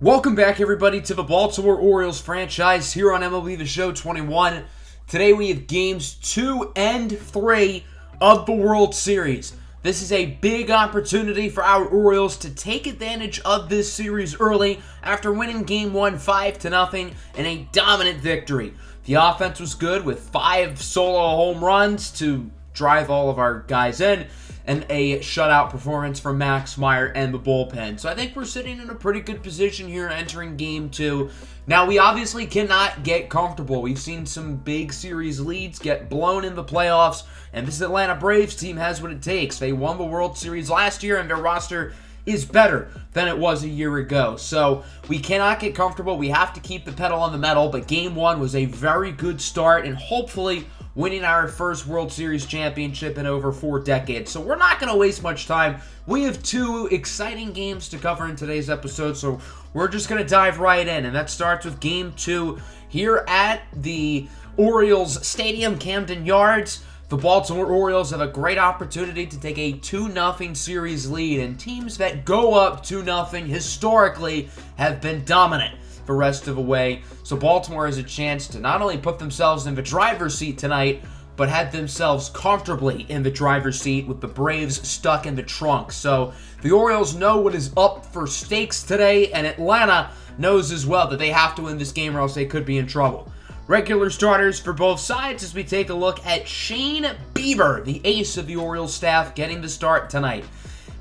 Welcome back, everybody, to the Baltimore Orioles franchise here on MLB The Show 21. Today we have games 2 and 3 of the World Series. This is a big opportunity for our Orioles to take advantage of this series early after winning Game 1 5-0 in a dominant victory. The offense was good with 5 solo home runs to drive all of our guys in, and a shutout performance from Max Meyer and the bullpen. So I think we're sitting in a pretty good position here entering Game 2. Now, we obviously cannot get comfortable. We've seen some big series leads get blown in the playoffs, and this Atlanta Braves team has what it takes. They won the World Series last year, and their roster is better than it was a year ago. So we cannot get comfortable. We have to keep the pedal on the metal, but Game 1 was a very good start, and hopefully winning our first World Series championship in over 4 decades. So we're not going to waste much time. We have 2 exciting games to cover in today's episode, so we're just going to dive right in. And that starts with Game 2 here at the Orioles Stadium, Camden Yards. The Baltimore Orioles have a great opportunity to take a 2-0 series lead, and teams that go up 2-0 historically have been dominant the rest of the way. So Baltimore has a chance to not only put themselves in the driver's seat tonight, but have themselves comfortably in the driver's seat with the Braves stuck in the trunk. So the Orioles know what is up for stakes today, and Atlanta knows as well that they have to win this game or else they could be in trouble. Regular starters for both sides as we take a look at Shane Bieber, the ace of the Orioles staff, getting the start tonight.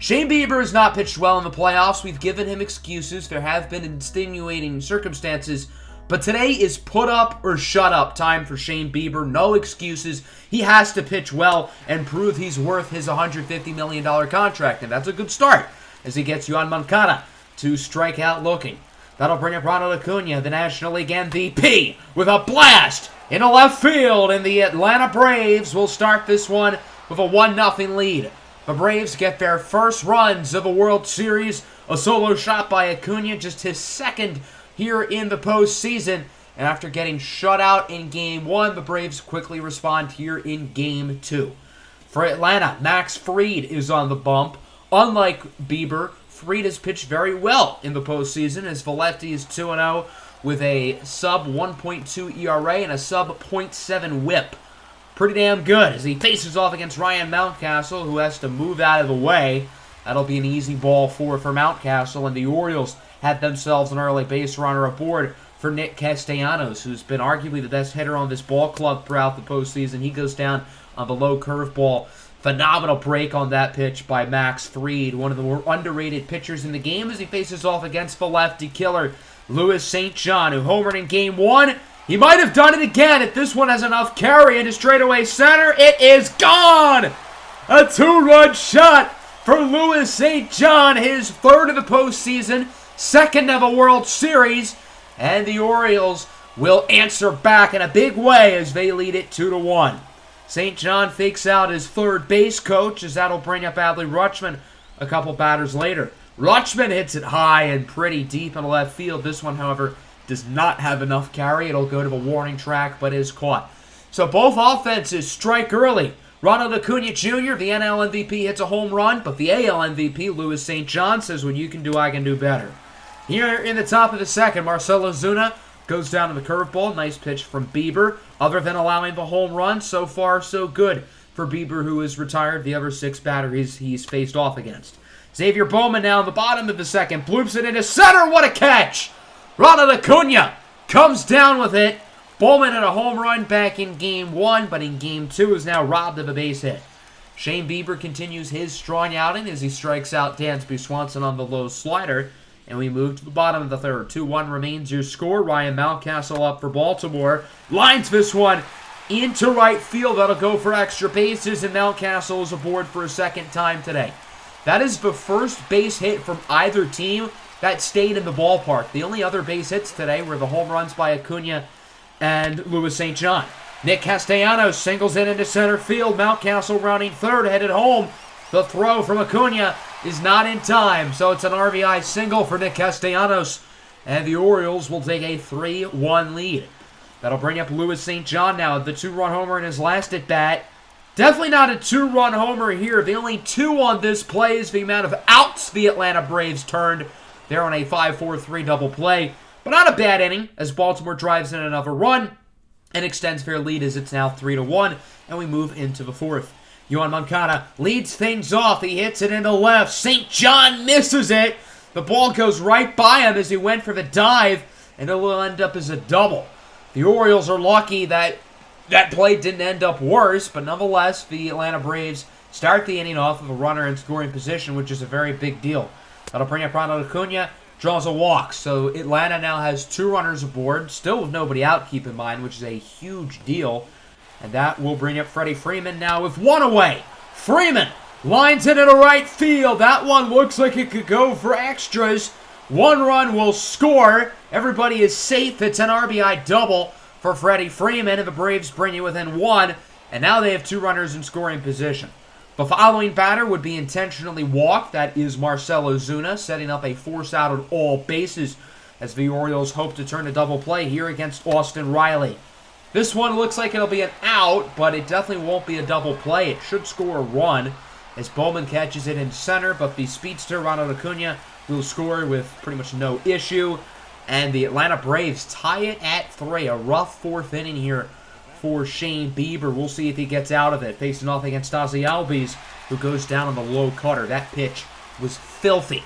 Shane Bieber has not pitched well in the playoffs. We've given him excuses. There have been extenuating circumstances. But today is put up or shut up time for Shane Bieber. No excuses. He has to pitch well and prove he's worth his $150 million contract. And that's a good start as he gets Yoan Moncada to strike out looking. That'll bring up Ronald Acuna, the National League MVP, with a blast into left field. And the Atlanta Braves will start this one with a 1-0 lead. The Braves get their first runs of a World Series. A solo shot by Acuna, just his second here in the postseason. And after getting shut out in Game 1, the Braves quickly respond here in Game 2. For Atlanta, Max Fried is on the bump. Unlike Bieber, Fried has pitched very well in the postseason as the lefty is 2-0 with a sub 1.2 ERA and a sub .7 whip. Pretty damn good as he faces off against Ryan Mountcastle, who has to move out of the way. That'll be an easy ball for Mountcastle, and the Orioles had themselves an early base runner aboard for Nick Castellanos, who's been arguably the best hitter on this ball club throughout the postseason. He goes down on the low curveball. Phenomenal break on that pitch by Max Fried, one of the more underrated pitchers in the game as he faces off against the lefty killer, Louis St. John, who homered in Game 1. He might have done it again if this one has enough carry into straightaway center. It is gone! A 2-run shot for Louis St. John, his 3rd of the postseason, 2nd of a World Series, and the Orioles will answer back in a big way as they lead it 2-1. St. John fakes out his third base coach as that'll bring up Adley Rutschman a couple batters later. Rutschman hits it high and pretty deep in left field. This one, however, does not have enough carry. It'll go to the warning track, but is caught. So both offenses strike early. Ronald Acuna Jr., the NL MVP, hits a home run, but the AL MVP, Louis St. John, says, "When you can do, I can do better." Here in the top of the second, Marcell Ozuna goes down to the curveball. Nice pitch from Bieber. Other than allowing the home run, so far so good for Bieber, who is retired. The other 6 batters he's faced off against. Xavier Bowman now in the bottom of the second. Bloops it into center. What a catch! Ronald Acuna comes down with it. Bowman had a home run back in Game 1, but in Game 2 is now robbed of a base hit. Shane Bieber continues his strong outing as he strikes out Dansby Swanson on the low slider. And we move to the bottom of the third. 2-1 remains your score. Ryan Mountcastle up for Baltimore. Lines this one into right field. That'll go for extra bases, and Mountcastle is aboard for a second time today. That is the first base hit from either team that stayed in the ballpark. The only other base hits today were the home runs by Acuna and Louis St. John. Nick Castellanos singles it into center field. Mountcastle rounding third, headed home. The throw from Acuna is not in time, so it's an RBI single for Nick Castellanos, and the Orioles will take a 3-1 lead. That'll bring up Louis St. John now, the 2-run homer in his last at-bat. Definitely not a 2-run homer here. The only 2 on this play is the amount of outs the Atlanta Braves turned They're on a 5-4-3 double play. But not a bad inning as Baltimore drives in another run and extends their lead as it's now 3-1. And we move into the fourth. Yoan Moncada leads things off. He hits it into left. St. John misses it. The ball goes right by him as he went for the dive, and it will end up as a double. The Orioles are lucky that that play didn't end up worse, but nonetheless, the Atlanta Braves start the inning off with a runner in scoring position, which is a very big deal. That'll bring up Ronald Acuna, draws a walk. So Atlanta now has 2 runners aboard, still with nobody out, keep in mind, which is a huge deal. And that will bring up Freddie Freeman now with 1 away. Freeman lines it into right field. That one looks like it could go for extras. 1 run will score. Everybody is safe. It's an RBI double for Freddie Freeman, and the Braves bring you within 1. And now they have 2 runners in scoring position. The following batter would be intentionally walked. That is Marcell Ozuna, setting up a force out at all bases as the Orioles hope to turn a double play here against Austin Riley. This one looks like it'll be an out, but it definitely won't be a double play. It should score a run as Bowman catches it in center, but the speedster Ronald Acuna will score with pretty much no issue. And the Atlanta Braves tie it at 3. A rough 4th inning here for Shane Bieber. We'll see if he gets out of it. Facing off against Ozzie Albies, who goes down on the low cutter. That pitch was filthy.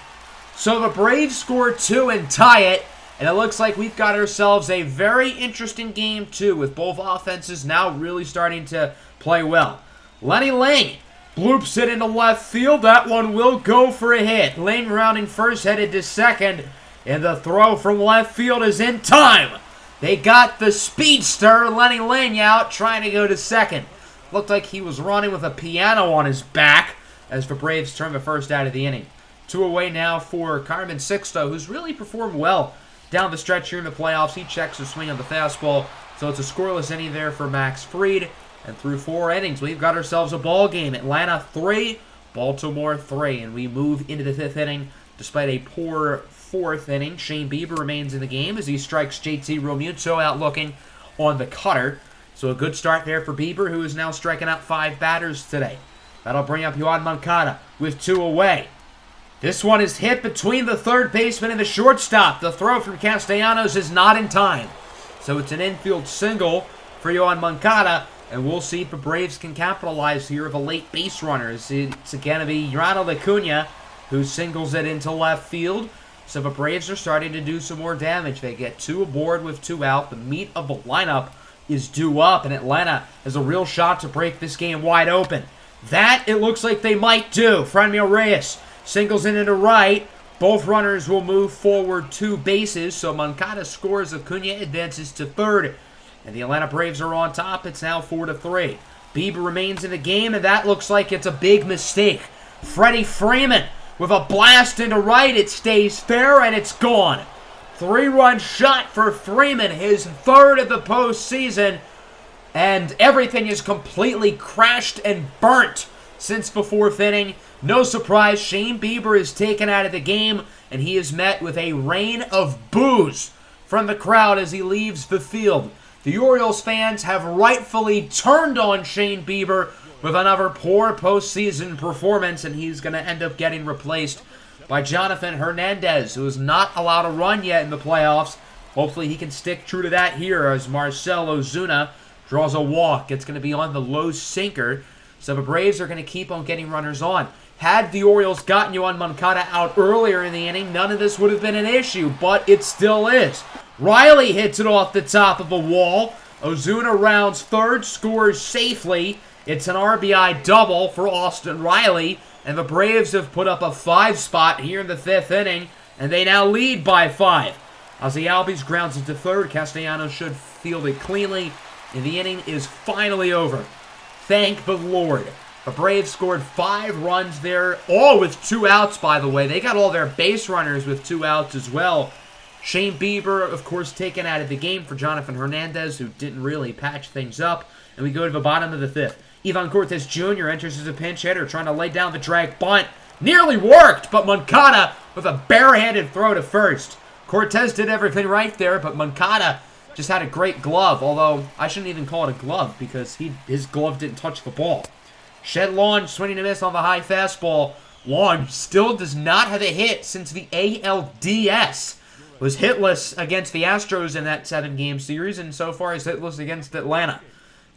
So the Braves score 2 and tie it. And it looks like we've got ourselves a very interesting game, too, with both offenses now really starting to play well. Lenny Lane bloops it into left field. That one will go for a hit. Lane rounding first, headed to second. And the throw from left field is in time. They got the speedster, Lenny Lane, out, trying to go to second. Looked like he was running with a piano on his back as the Braves turn the first out of the inning. 2 away now for Carmen Sixto, who's really performed well down the stretch here in the playoffs. He checks the swing on the fastball. So it's a scoreless inning there for Max Fried. And through 4 innings, we've got ourselves a ball game. Atlanta 3, Baltimore 3. And we move into the 5th inning. Despite a poor 4th inning, Shane Bieber remains in the game as he strikes JT Realmuto out looking on the cutter. So a good start there for Bieber, who is now striking out 5 batters today. That'll bring up Yoan Moncada with 2 away. This one is hit between the third baseman and the shortstop. The throw from Castellanos is not in time. So it's an infield single for Yoan Moncada, and we'll see if the Braves can capitalize here with a late base runner. It's going to be Ronald Acuna who singles it into left field. So the Braves are starting to do some more damage. They get 2 aboard with 2 out. The meat of the lineup is due up, and Atlanta has a real shot to break this game wide open. That, it looks like they might do. Franmil Reyes singles in into right. Both runners will move forward 2 bases, so Moncada scores. Acuna advances to third, and the Atlanta Braves are on top. It's now 4-3. Bieber remains in the game, and that looks like it's a big mistake. Freddie Freeman with a blast into right. It stays fair, and it's gone. 3-run shot for Freeman, his 3rd of the postseason, and everything is completely crashed and burnt since the 4th inning. No surprise, Shane Bieber is taken out of the game, and he is met with a rain of boos from the crowd as he leaves the field. The Orioles fans have rightfully turned on Shane Bieber with another poor postseason performance, and he's going to end up getting replaced by Jonathan Hernandez, who is not allowed to run yet in the playoffs. Hopefully he can stick true to that here as Marcell Ozuna draws a walk. It's going to be on the low sinker, so the Braves are going to keep on getting runners on. Had the Orioles gotten Yoan Moncada out earlier in the inning, none of this would have been an issue, but it still is. Riley hits it off the top of the wall. Ozuna rounds third, scores safely. It's an RBI double for Austin Riley, and the Braves have put up a 5 spot here in the 5th inning, and they now lead by 5. Ozzie Albies grounds it to third. Castellanos should field it cleanly, and the inning is finally over. Thank the Lord. The Braves scored 5 runs there, all with 2 outs, by the way. They got all their base runners with 2 outs as well. Shane Bieber, of course, taken out of the game for Jonathan Hernandez, who didn't really patch things up. And we go to the bottom of the 5th. Ivan Cortes Jr. enters as a pinch hitter, trying to lay down the drag bunt. Nearly worked, but Moncada with a barehanded throw to first. Cortes did everything right there, but Moncada just had a great glove, although I shouldn't even call it a glove because his glove didn't touch the ball. Shed Lawn swinging a miss on the high fastball. long. Still does not have a hit since the ALDS. Was hitless against the Astros in that 7-game series, and so far is hitless against Atlanta.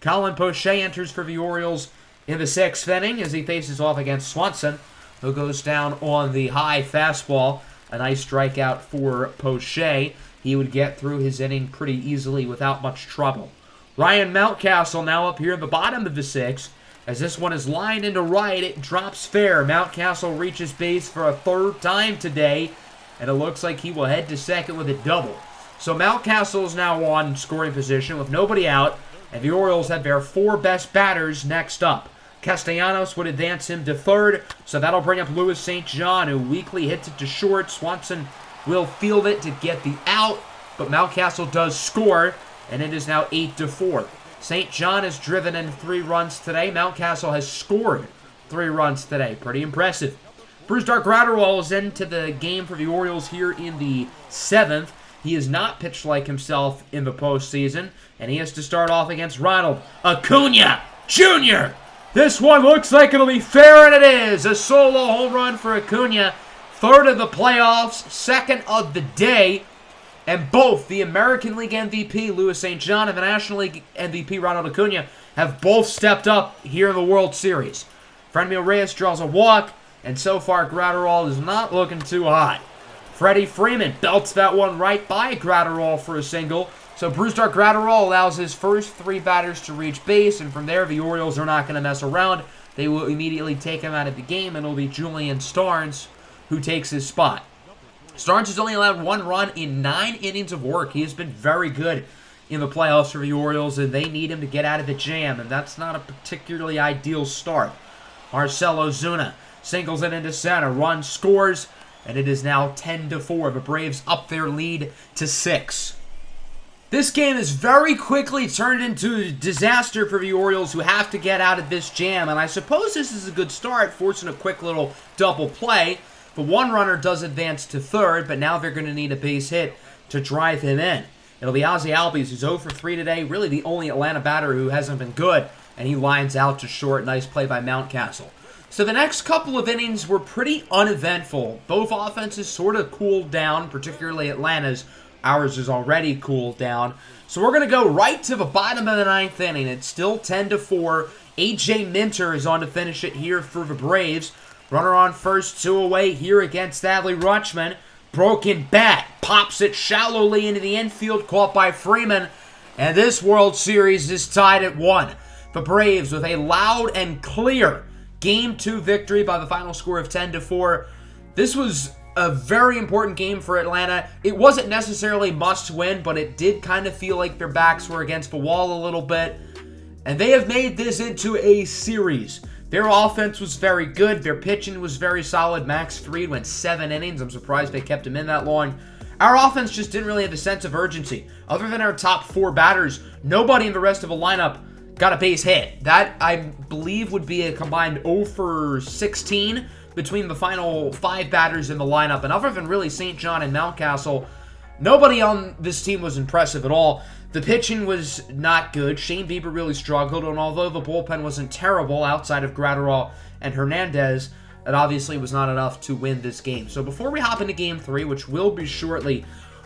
Colin Poche enters for the Orioles in the 6th inning as he faces off against Swanson, who goes down on the high fastball. A nice strikeout for Poche. He would get through his inning pretty easily without much trouble. Ryan Mountcastle now up here in the bottom of the 6th. As this one is lined into right, it drops fair. Mountcastle reaches base for a 3rd time today, and it looks like he will head to second with a double. So Mountcastle is now on scoring position with nobody out, and the Orioles have their 4 best batters next up. Castellanos would advance him to 3rd, so that'll bring up Louis St. John, who weakly hits it to short. Swanson will field it to get the out, but Mountcastle does score, and it is now 8-4. St. John has driven in 3 runs today. Mountcastle has scored 3 runs today. Pretty impressive. Brusdar Graterol is into the game for the Orioles here in the 7th. He has not pitched like himself in the postseason, and he has to start off against Ronald Acuna Jr. This one looks like it'll be fair, and it is. A solo home run for Acuna. 3rd of the playoffs, 2nd of the day. And both the American League MVP, Louis St. John, and the National League MVP, Ronald Acuna, have both stepped up here in the World Series. Franmil Reyes draws a walk, and so far Graterol is not looking too hot. Freddie Freeman belts that one right by Graterol for a single. So Brusdar Graterol allows his first 3 batters to reach base, and from there the Orioles are not going to mess around. They will immediately take him out of the game, and it'll be Julian Starnes who takes his spot. Starnes has only allowed 1 run in 9 innings of work. He has been very good in the playoffs for the Orioles, and they need him to get out of the jam, and that's not a particularly ideal start. Marcell Ozuna singles it into center, run scores, and it is now 10-4. The Braves up their lead to 6. This game has very quickly turned into a disaster for the Orioles, who have to get out of this jam, and I suppose this is a good start, forcing a quick little double play. The 1 runner does advance to 3rd, but now they're going to need a base hit to drive him in. It'll be Ozzie Albies, who's 0 for 3 today, really the only Atlanta batter who hasn't been good, and he lines out to short. Nice play by Mountcastle. So the next couple of innings were pretty uneventful. Both offenses sort of cooled down, particularly Atlanta's. Ours is already cooled down. So we're going to go right to the bottom of the 9th inning. It's still 10-4. A.J. Minter is on to finish it here for the Braves. Runner on first, 2 away here against Adley Rutschman. Broken bat. Pops it shallowly into the infield, caught by Freeman. And this World Series is tied at 1. The Braves with a loud and clear Game 2 victory by the final score of 10-4. This was a very important game for Atlanta. It wasn't necessarily must win, but it did kind of feel like their backs were against the wall a little bit. And they have made this into a series. Their offense was very good. Their pitching was very solid. Max Fried went 7 innings. I'm surprised they kept him in that long. Our offense just didn't really have a sense of urgency. Other than our top 4 batters, nobody in the rest of the lineup got a base hit. That, I believe, would be a combined 0 for 16 between the final 5 batters in the lineup. And other than really St. John and Mountcastle, nobody on this team was impressive at all. The pitching was not good. Shane Bieber really struggled, and although the bullpen wasn't terrible outside of Graterol and Hernandez, it obviously was not enough to win this game. So before we hop into Game 3, which will be shortly,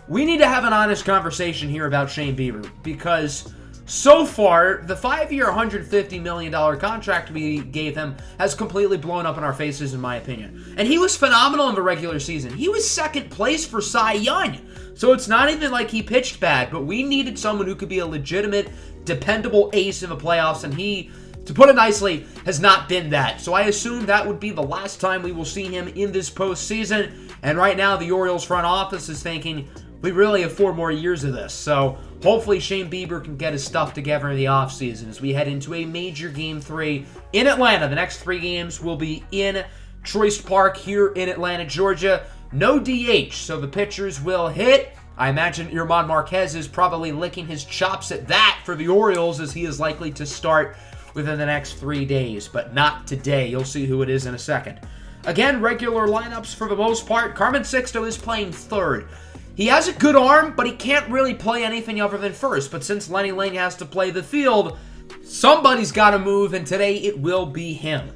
we need to have an honest conversation here about Shane Bieber, because so far, the 5-year, $150 million contract we gave him has completely blown up in our faces, in my opinion. And he was phenomenal in the regular season. He was 2nd place for Cy Young. So it's not even like he pitched bad, but we needed someone who could be a legitimate, dependable ace in the playoffs, and he, to put it nicely, has not been that. So I assume that would be the last time we will see him in this postseason. And right now, the Orioles front office is thinking, we really have 4 more years of this. So hopefully Shane Bieber can get his stuff together in the offseason as we head into a major Game 3 in Atlanta. The next 3 games will be in Truist Park here in Atlanta, Georgia. No DH, so the pitchers will hit. I imagine Yerman Marquez is probably licking his chops at that for the Orioles, as he is likely to start within the next 3 days, but not today. You'll see who it is in a second. Again, regular lineups for the most part. Carmen Sixto is playing 3rd. He has a good arm, but he can't really play anything other than first. But since Lenny Ling has to play the field, somebody's got to move, and today it will be him.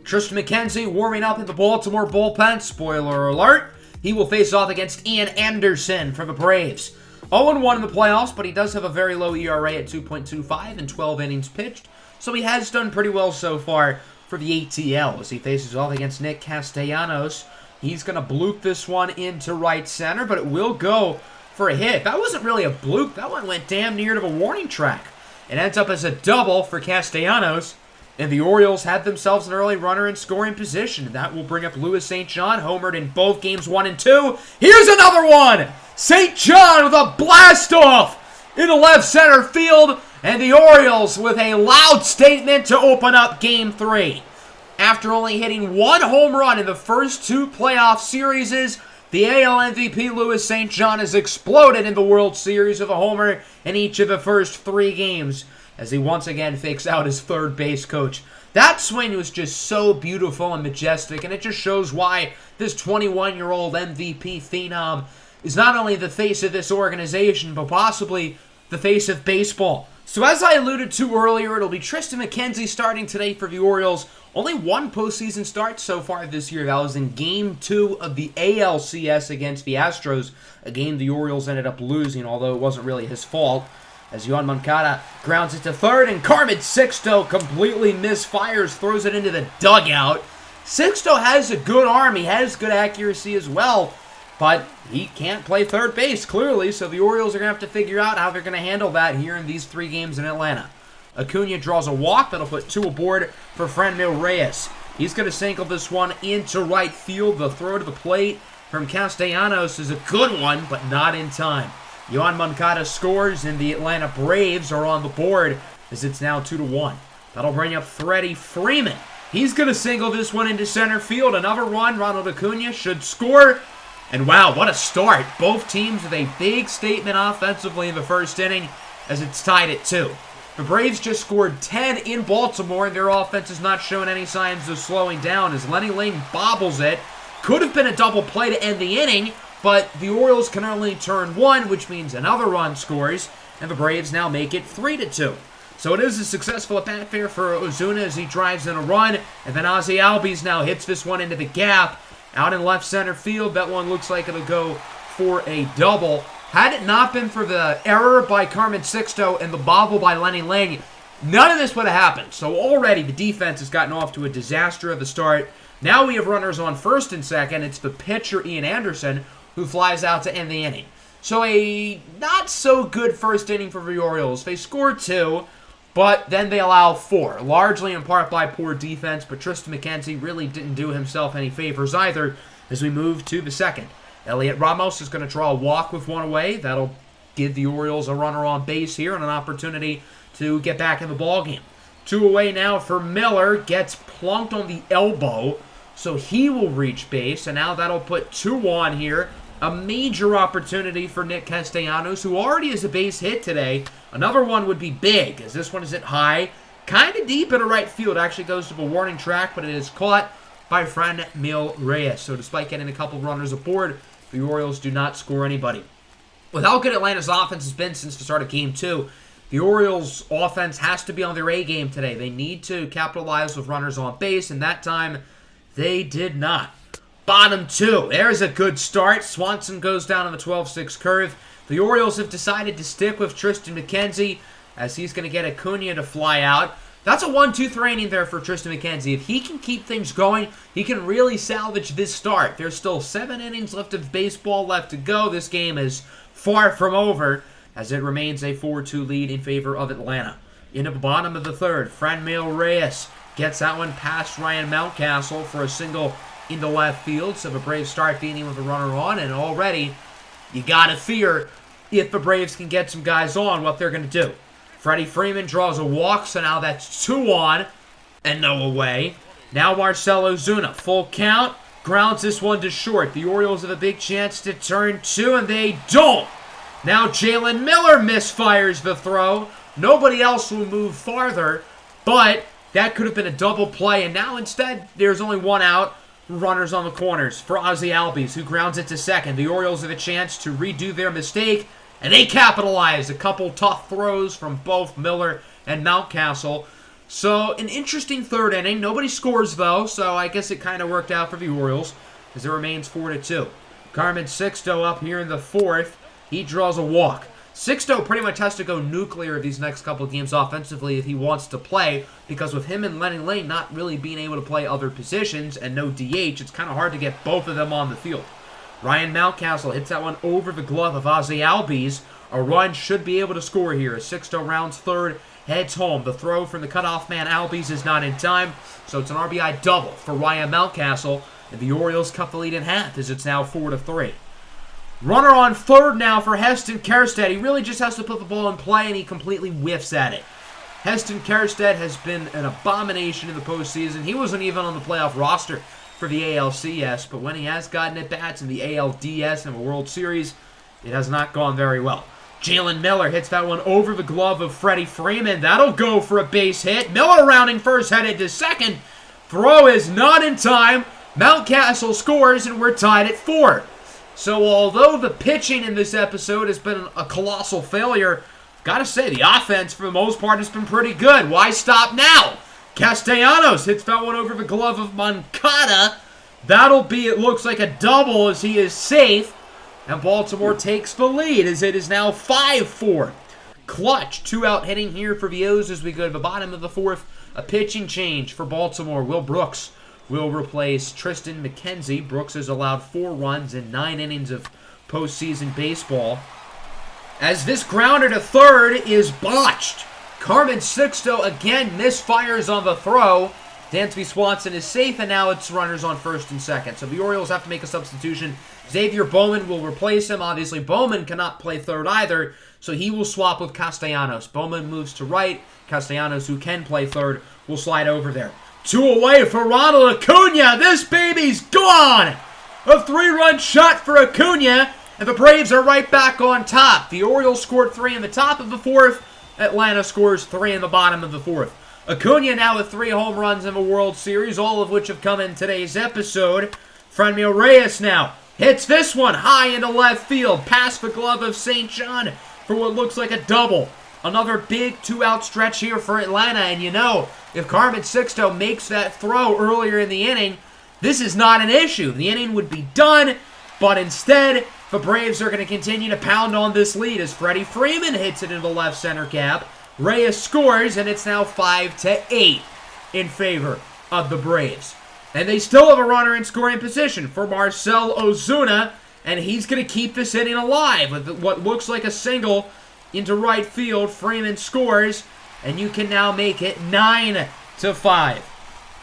Tristan McKenzie warming up in the Baltimore bullpen. Spoiler alert. He will face off against Ian Anderson for the Braves. 0-1 in the playoffs, but he does have a very low ERA at 2.25 and 12 innings pitched. So he has done pretty well so far for the ATL as he faces off against Nick Castellanos. He's going to bloop this one into right center, but it will go for a hit. That wasn't really a bloop. That one went damn near to the warning track. It ends up as a double for Castellanos. And the Orioles had themselves an early runner in scoring position. That will bring up Louis St. John, homered in both games 1 and 2. Here's another one! St. John with a blast-off in the left center field. And the Orioles with a loud statement to open up Game 3. After only hitting 1 home run in the first 2 playoff series, the AL MVP Louis St. John has exploded in the World Series with a homer in each of the first 3 games, as he once again fakes out his third base coach. That swing was just so beautiful and majestic, and it just shows why this 21-year-old MVP phenom is not only the face of this organization, but possibly the face of baseball. So as I alluded to earlier, it'll be Tristan McKenzie starting today for the Orioles. Only 1 postseason start so far this year. That was in Game 2 of the ALCS against the Astros, a game the Orioles ended up losing, although it wasn't really his fault, as Yoan Moncada grounds it to third, and Carmen Sixto completely misfires, throws it into the dugout. Sixto has a good arm, he has good accuracy as well, but he can't play third base, clearly, so the Orioles are going to have to figure out how they're going to handle that here in these 3 games in Atlanta. Acuna draws a walk, that'll put 2 aboard for Franmil Reyes. He's going to single this one into right field. The throw to the plate from Castellanos is a good one, but not in time. Yoan Moncada scores, and the Atlanta Braves are on the board as it's now 2-1. That'll bring up Freddie Freeman. He's going to single this one into center field. Another run. Ronald Acuna should score. And wow, what a start. Both teams with a big statement offensively in the first inning as it's tied at 2. The Braves just scored 10 in Baltimore, and their offense is not showing any signs of slowing down as Lenny Ling bobbles it. Could have been a double play to end the inning, but the Orioles can only turn 1, which means another run scores, and the Braves now make it 3-2. So it is a successful at-bat there for Ozuna as he drives in a run, and then Ozzy Albies now hits this one into the gap. Out in left center field, that one looks like it'll go for a double. Had it not been for the error by Carmen Sixto and the bobble by Lenny Ling, none of this would have happened. So already the defense has gotten off to a disaster of a start. Now we have runners on first and second. It's the pitcher, Ian Anderson, who flies out to end the inning. So a not-so-good first inning for the Orioles. They score 2, but then they allow 4, largely in part by poor defense, but Tristan McKenzie really didn't do himself any favors either as we move to the second. Elliot Ramos is going to draw a walk with 1 away. That'll give the Orioles a runner on base here and an opportunity to get back in the ballgame. 2 away now for Miller, gets plunked on the elbow, so he will reach base, and now that'll put 2 on here. A major opportunity for Nick Castellanos, who already has a base hit today. Another one would be big, as this one is hit high, kind of deep into right field. Actually goes to the warning track, but it is caught by Franmil Reyes. So despite getting a couple runners aboard, the Orioles do not score anybody. With how good Atlanta's offense has been since the start of Game 2, the Orioles' offense has to be on their A game today. They need to capitalize with runners on base, and that time they did not. Bottom 2. There's a good start. Swanson goes down on the 12-6 curve. The Orioles have decided to stick with Tristan McKenzie as he's going to get Acuna to fly out. That's a 1-2-3 inning there for Tristan McKenzie. If he can keep things going, he can really salvage this start. There's still 7 innings left of baseball left to go. This game is far from over as it remains a 4-2 lead in favor of Atlanta. Into the bottom of the third, Franmil Reyes gets that one past Ryan Mountcastle for a single into left field. So the Braves start the inning with a runner on, and already you gotta fear if the Braves can get some guys on what they're going to do. Freddie Freeman draws a walk, so now that's 2 on and no away. Now Marcell Ozuna, full count, grounds this one to short. The Orioles have a big chance to turn 2, and they don't. Now Jalen Miller misfires the throw. Nobody else will move farther, but that could have been a double play, and now instead there's only 1 out. Runners on the corners for Ozzy Albies, who grounds it to second. The Orioles have a chance to redo their mistake, and they capitalize. A couple tough throws from both Miller and Mountcastle. So, an interesting third inning. Nobody scores, though, so I guess it kind of worked out for the Orioles as it remains 4-2. Carmen Sixto up here in the fourth. He draws a walk. Sixto pretty much has to go nuclear these next couple of games offensively if he wants to play, because with him and Lenny Lane not really being able to play other positions and no DH, it's kind of hard to get both of them on the field. Ryan Mountcastle hits that one over the glove of Ozzie Albies. A run should be able to score here as Sixto rounds third, heads home. The throw from the cutoff man Albies is not in time, so it's an RBI double for Ryan Mountcastle, and the Orioles cut the lead in half as it's now 4-3. Runner on third now for Heston Kjerstad. He really just has to put the ball in play, and he completely whiffs at it. Heston Kjerstad has been an abomination in the postseason. He wasn't even on the playoff roster for the ALCS, but when he has gotten at-bats in the ALDS and the World Series, it has not gone very well. Jalen Miller hits that one over the glove of Freddie Freeman. That'll go for a base hit. Miller rounding first, headed to second. Throw is not in time. Mountcastle scores, and we're tied at 4. So although the pitching in this episode has been a colossal failure, gotta say the offense for the most part has been pretty good. Why stop now? Castellanos hits that one over the glove of Moncada. That'll be, it looks like, a double as he is safe. And Baltimore takes the lead as it is now 5-4. Clutch, 2-out hitting here for the O's as we go to the bottom of the fourth. A pitching change for Baltimore. Will Brooks will replace Tristan McKenzie. Brooks has allowed 4 runs in 9 innings of postseason baseball. As this grounder to third is botched. Carmen Sixto again misfires on the throw. Dansby Swanson is safe, and now it's runners on first and second. So the Orioles have to make a substitution. Xavier Bowman will replace him. Obviously, Bowman cannot play third either, so he will swap with Castellanos. Bowman moves to right. Castellanos, who can play third, will slide over there. 2 away for Ronald Acuna. This baby's gone! A 3-run shot for Acuna, and the Braves are right back on top. The Orioles scored 3 in the top of the fourth. Atlanta scores 3 in the bottom of the fourth. Acuna now with 3 home runs in the World Series, all of which have come in today's episode. Franmil Reyes now hits this one high into left field, past the glove of St. John for what looks like a double. Another big 2-out stretch here for Atlanta, and you know, if Carmen Sixto makes that throw earlier in the inning, this is not an issue. The inning would be done, but instead, the Braves are going to continue to pound on this lead as Freddie Freeman hits it into the left center gap. Reyes scores, and it's now 5-8 in favor of the Braves. And they still have a runner in scoring position for Marcell Ozuna, and he's going to keep this inning alive with what looks like a single into right field. Freeman scores, and you can now make it 9-5.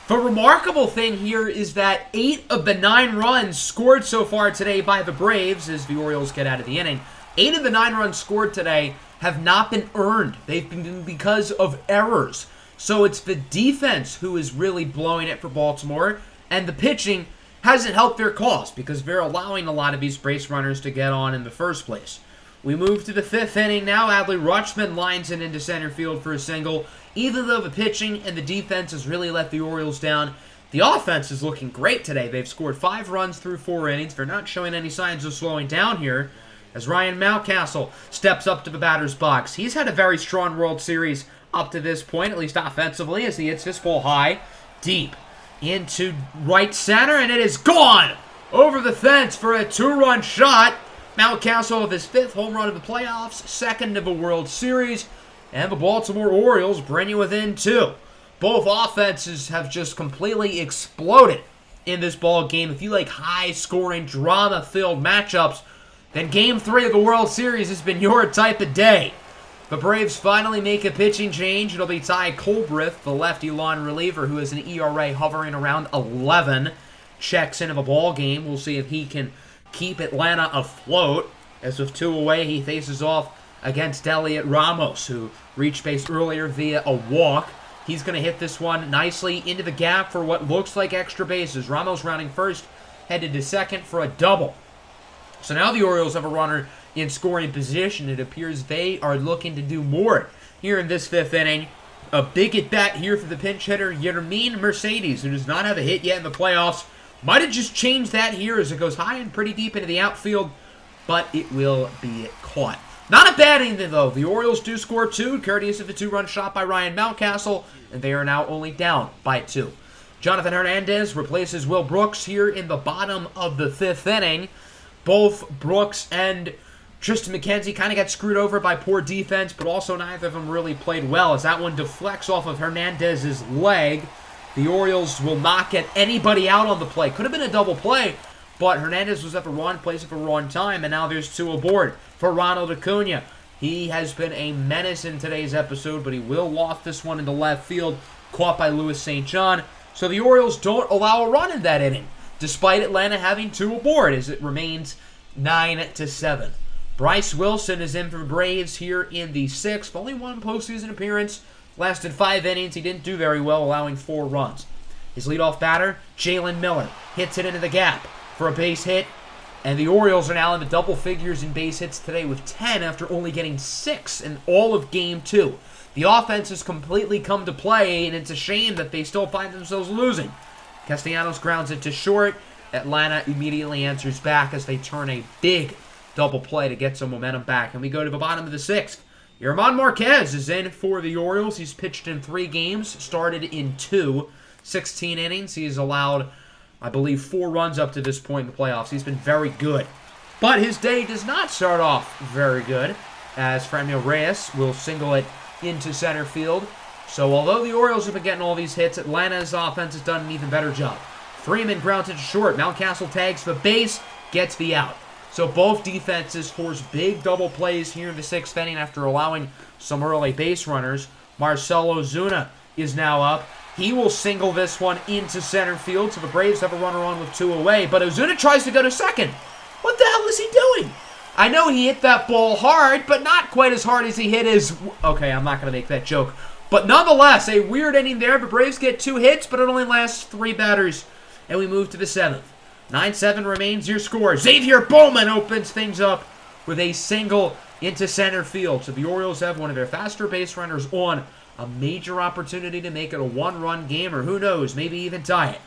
The remarkable thing here is that 8 of the 9 runs scored so far today by the Braves, as the Orioles get out of the inning, 8 of the 9 runs scored today have not been earned. They've been because of errors. So it's the defense who is really blowing it for Baltimore, and the pitching hasn't helped their cause because they're allowing a lot of these base runners to get on in the first place. We move to the 5th inning now. Adley Rutschman lines it into center field for a single. Even though the pitching and the defense has really let the Orioles down, the offense is looking great today. They've scored 5 runs through 4 innings. They're not showing any signs of slowing down here as Ryan Mountcastle steps up to the batter's box. He's had a very strong World Series up to this point, at least offensively, as he hits this ball high, deep into right center, and it is gone over the fence for a 2-run shot. Mountcastle with his 5th home run of the playoffs, 2nd of the World Series, and the Baltimore Orioles bring you within 2. Both offenses have just completely exploded in this ball game. If you like high-scoring, drama-filled matchups, then Game 3 of the World Series has been your type of day. The Braves finally make a pitching change. It'll be Ty Colbrith, the lefty lawn reliever, who has an ERA hovering around 11. Checks into the ball game. We'll see if he can keep Atlanta afloat. As with 2 away, he faces off against Elliot Ramos, who reached base earlier via a walk. He's going to hit this one nicely into the gap for what looks like extra bases. Ramos rounding first, headed to second for a double. So now the Orioles have a runner in scoring position. It appears they are looking to do more here in this 5th inning. A big at-bat here for the pinch hitter, Yermin Mercedes, who does not have a hit yet in the playoffs. Might have just changed that here as it goes high and pretty deep into the outfield, but it will be caught. Not a bad inning, though. The Orioles do score 2, courteous of a 2-run shot by Ryan Mountcastle, and they are now only down by 2. Jonathan Hernandez replaces Will Brooks here in the bottom of the 5th inning. Both Brooks and Tristan McKenzie kind of got screwed over by poor defense, but also neither of them really played well as that one deflects off of Hernandez's leg. The Orioles will not get anybody out on the play. Could have been a double play, but Hernandez was at the wrong place at the wrong time, and now there's 2 aboard for Ronald Acuna. He has been a menace in today's episode, but he will loft this one into left field, caught by Louis St. John. So the Orioles don't allow a run in that inning, despite Atlanta having 2 aboard, as it remains 9-7. Bryce Wilson is in for the Braves here in the 6th. Only 1 postseason appearance. Lasted 5 innings. He didn't do very well, allowing 4 runs. His leadoff batter, Jalen Miller, hits it into the gap for a base hit. And the Orioles are now in the double figures in base hits today with 10 after only getting 6 in all of Game 2. The offense has completely come to play, and it's a shame that they still find themselves losing. Castellanos grounds it to short. Atlanta immediately answers back as they turn a big double play to get some momentum back. And we go to the bottom of the 6th. Yerman Marquez is in for the Orioles. He's pitched in 3 games, started in 2, 16 innings. He has allowed, I believe, 4 runs up to this point in the playoffs. He's been very good. But his day does not start off very good, as Franmil Reyes will single it into center field. So although the Orioles have been getting all these hits, Atlanta's offense has done an even better job. Freeman grounds it to short. Mountcastle tags the base, gets the out. So both defenses force big double plays here in the 6th inning after allowing some early base runners. Marcell Ozuna is now up. He will single this one into center field, so the Braves have a runner on with 2 away. But Ozuna tries to go to second. What the hell is he doing? I know he hit that ball hard, but not quite as hard as he hit his... Okay, I'm not going to make that joke. But nonetheless, a weird inning there. The Braves get 2 hits, but it only lasts 3 batters. And we move to the 7th. 9-7 remains your score. Xavier Bowman opens things up with a single into center field. So the Orioles have one of their faster base runners on. A major opportunity to make it a 1-run game, or who knows, maybe even tie it.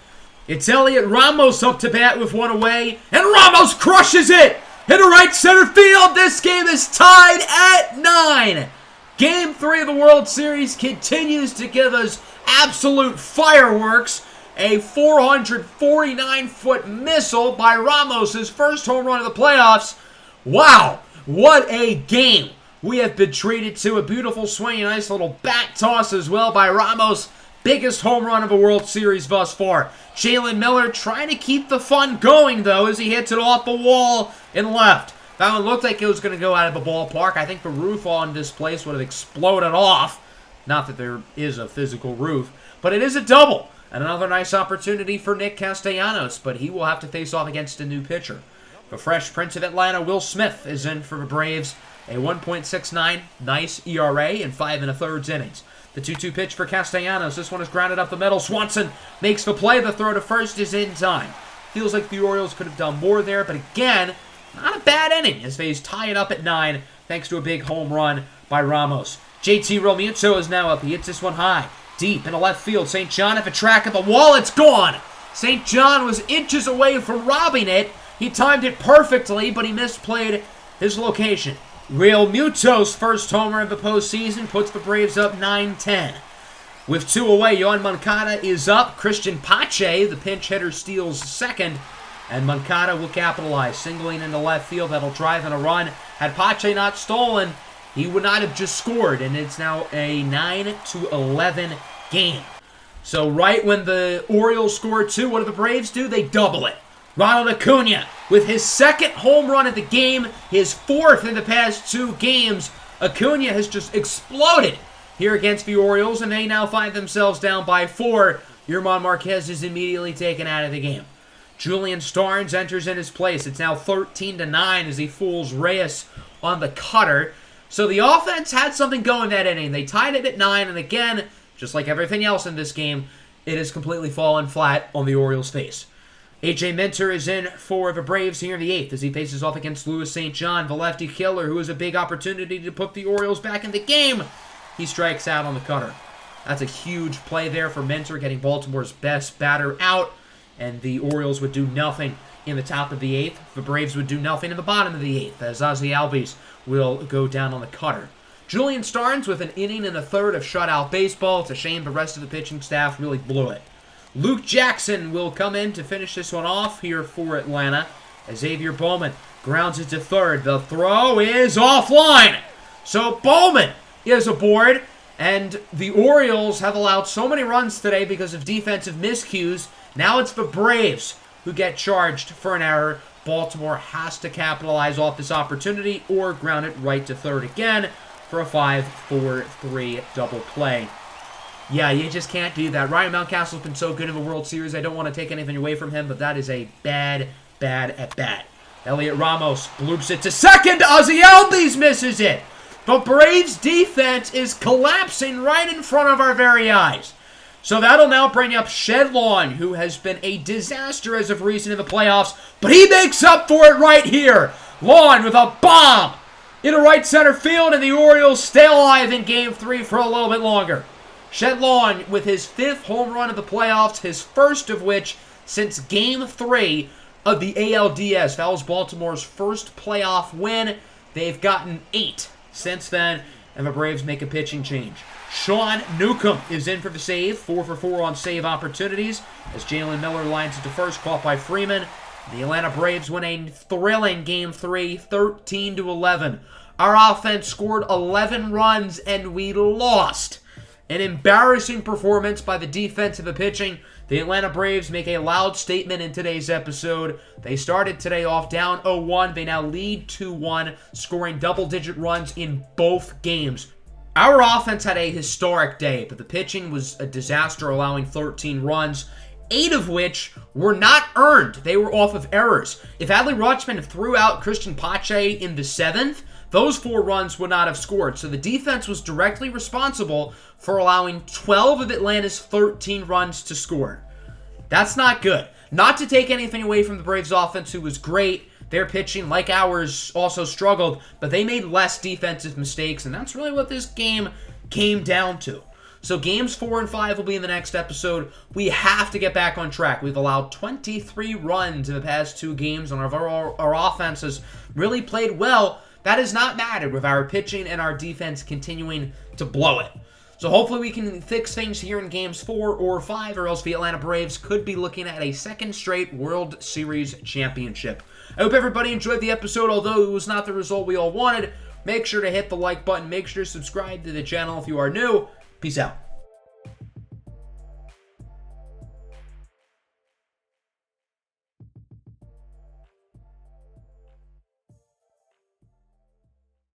It's Elliot Ramos up to bat with 1 away, and Ramos crushes it into right center field. This game is tied at 9. Game 3 of the World Series continues to give us absolute fireworks. A 449-foot missile by Ramos, his first home run of the playoffs. Wow, what a game we have been treated to. A beautiful swing, a nice little bat toss as well by Ramos. Biggest home run of a World Series thus far. Jalen Miller trying to keep the fun going, though, as he hits it off the wall in left. That one looked like it was going to go out of the ballpark. I think the roof on this place would have exploded off. Not that there is a physical roof, but it is a double. And another nice opportunity for Nick Castellanos, but he will have to face off against a new pitcher. The Fresh Prince of Atlanta, Will Smith, is in for the Braves. A 1.69, nice ERA in 5 1/3 innings. The 2-2 pitch for Castellanos. This one is grounded up the middle. Swanson makes the play. The throw to first is in time. Feels like the Orioles could have done more there, but again, not a bad inning as they tie it up at 9 thanks to a big home run by Ramos. JT Realmuto is now up. He hits this one high. Deep into left field. St. John at the track of the wall. It's gone. St. John was inches away from robbing it. He timed it perfectly, but he misplayed his location. Realmuto's first homer of the postseason puts the Braves up 9-10. With 2 away, Yohan Moncada is up. Christian Pache, the pinch hitter, steals second. And Moncada will capitalize. Singling into left field. That'll drive in a run. Had Pache not stolen, he would not have just scored, and it's now a 9-11 game. So right when the Orioles score 2, what do the Braves do? They double it. Ronald Acuna with his 2nd home run of the game, his 4th in the past 2 games. Acuna has just exploded here against the Orioles, and they now find themselves down by 4. Yerman Marquez is immediately taken out of the game. Julian Starnes enters in his place. It's now 13-9 as he fools Reyes on the cutter. So the offense had something going that inning. They tied it at 9, and again, just like everything else in this game, it has completely fallen flat on the Orioles' face. A.J. Minter is in for the Braves here in the 8th as he faces off against Louis St. John, the lefty killer, who has a big opportunity to put the Orioles back in the game. He strikes out on the cutter. That's a huge play there for Minter, getting Baltimore's best batter out, and the Orioles would do nothing in the top of the 8th. The Braves would do nothing in the bottom of the 8th, as Ozzie Albies will go down on the cutter. Julian Starnes with an inning and a third of shutout baseball. It's a shame the rest of the pitching staff really blew it. Luke Jackson will come in to finish this one off here for Atlanta. As Xavier Bowman grounds it to third. The throw is offline. So Bowman is aboard. And the Orioles have allowed so many runs today because of defensive miscues. Now it's the Braves who get charged for an error. Baltimore has to capitalize off this opportunity or ground it right to third again for a 5-4-3 double play. Yeah, you just can't do that. Ryan Mountcastle's been so good in the World Series. I don't want to take anything away from him, but that is a bad at bat. Elliot Ramos bloops it to second. Ozzie Albies misses it. The Braves' defense is collapsing right in front of our very eyes. So that'll now bring up Shed Lawn, who has been a disaster as of recent in the playoffs, but he makes up for it right here. Lawn with a bomb into right center field, and the Orioles stay alive in Game 3 for a little bit longer. Shed Lawn with his 5th home run of the playoffs, his first of which since Game 3 of the ALDS. That was Baltimore's first playoff win. They've gotten 8 since then, and the Braves make a pitching change. Sean Newcomb is in for the save, 4 for 4 on save opportunities, as Jalen Miller lines it to first, caught by Freeman. The Atlanta Braves win a thrilling Game 3, 13-11. Our offense scored 11 runs, and we lost. An embarrassing performance by the defense and the pitching. The Atlanta Braves make a loud statement in today's episode. They started today off down 0-1. They now lead 2-1, scoring double-digit runs in both games. Our offense had a historic day, but the pitching was a disaster, allowing 13 runs, 8 of which were not earned. They were off of errors. If Adley Rutschman threw out Christian Pache in the 7th, those 4 runs would not have scored. So the defense was directly responsible for allowing 12 of Atlanta's 13 runs to score. That's not good. Not to take anything away from the Braves offense, who was great. Their pitching, like ours, also struggled, but they made less defensive mistakes, and that's really what this game came down to. So games 4 and 5 will be in the next episode. We have to get back on track. We've allowed 23 runs in the past 2 games, and our offense has really played well. That has not mattered with our pitching and our defense continuing to blow it. So hopefully we can fix things here in games 4 or 5, or else the Atlanta Braves could be looking at a 2nd straight World Series championship. I hope everybody enjoyed the episode, although it was not the result we all wanted. Make sure to hit the like button. Make sure to subscribe to the channel if you are new. Peace out.